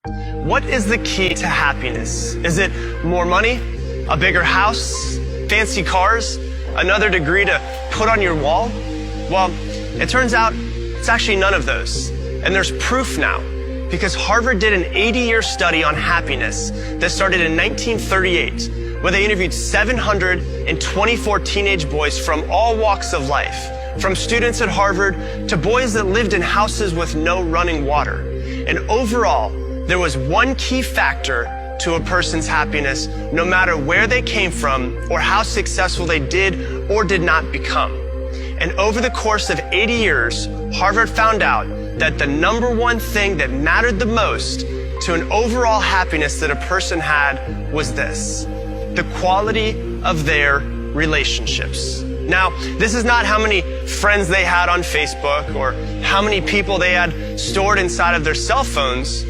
What is the key to happiness? Is it more money, a bigger house, fancy cars, another degree to put on your wall? Well, it turns out it's actually none of those. And there's proof now, because Harvard did an 80-year study on happiness that started in 1938, where they interviewed 724 teenage boys from all walks of life, from students at Harvard to boys that lived in houses with no running water. And overall, there was one key factor to a person's happiness, no matter where they came from or how successful they did or did not become. And over the course of 80 years, Harvard found out that the number one thing that mattered the most to an overall happiness that a person had was this: the quality of their relationships. Now, this is not how many friends they had on Facebook or how many people they had stored inside of their cell phones.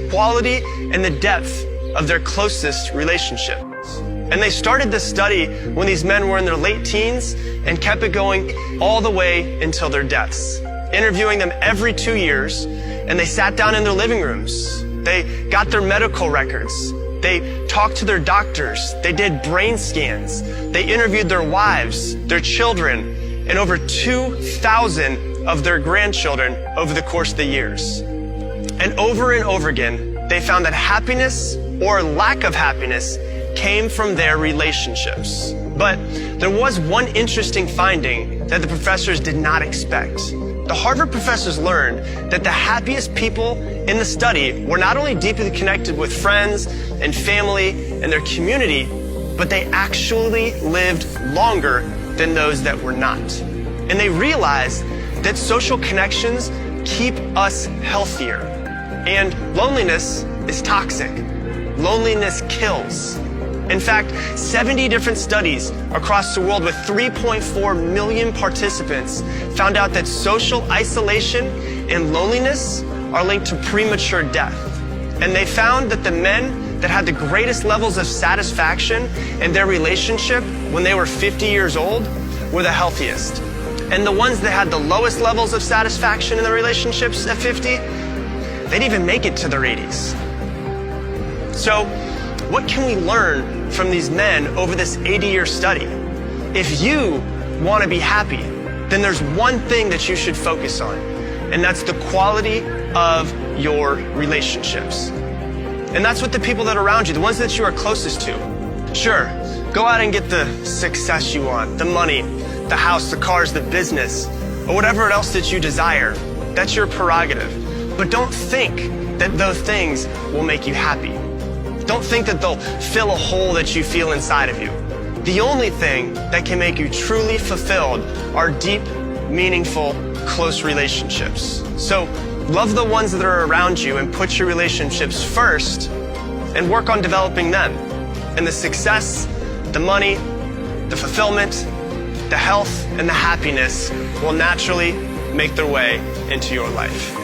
Quality and the depth of their closest relationships. And they started this study when these men were in their late teens and kept it going all the way until their deaths, interviewing them every 2 years. And they sat down in their living rooms. They got their medical records. They talked to their doctors. They did brain scans. They interviewed their wives, their children, and over 2,000 of their grandchildren over the course of the years. And over again, they found that happiness or lack of happiness came from their relationships. But there was one interesting finding that the professors did not expect. The Harvard professors learned that the happiest people in the study were not only deeply connected with friends and family and their community, but they actually lived longer than those that were not. And they realized that social connections keep us healthier. And loneliness is toxic. Loneliness kills. In fact, 70 different studies across the world with 3.4 million participants found out that social isolation and loneliness are linked to premature death. And they found that the men that had the greatest levels of satisfaction in their relationship when they were 50 years old were the healthiest. And the ones that had the lowest levels of satisfaction in their relationships at 50, they didn't even make it to their 80s. So, what can we learn from these men over this 80-year study? If you want to be happy, then there's one thing that you should focus on, and that's the quality of your relationships. And that's with the people that are around you, the ones that you are closest to. Sure, go out and get the success you want, the money, the house, the cars, the business, or whatever else that you desire. That's your prerogative. But don't think that those things will make you happy. Don't think that they'll fill a hole that you feel inside of you. The only thing that can make you truly fulfilled are deep, meaningful, close relationships. So love the ones that are around you and put your relationships first and work on developing them. And the success, the money, the fulfillment, the health, and the happiness will naturally make their way into your life.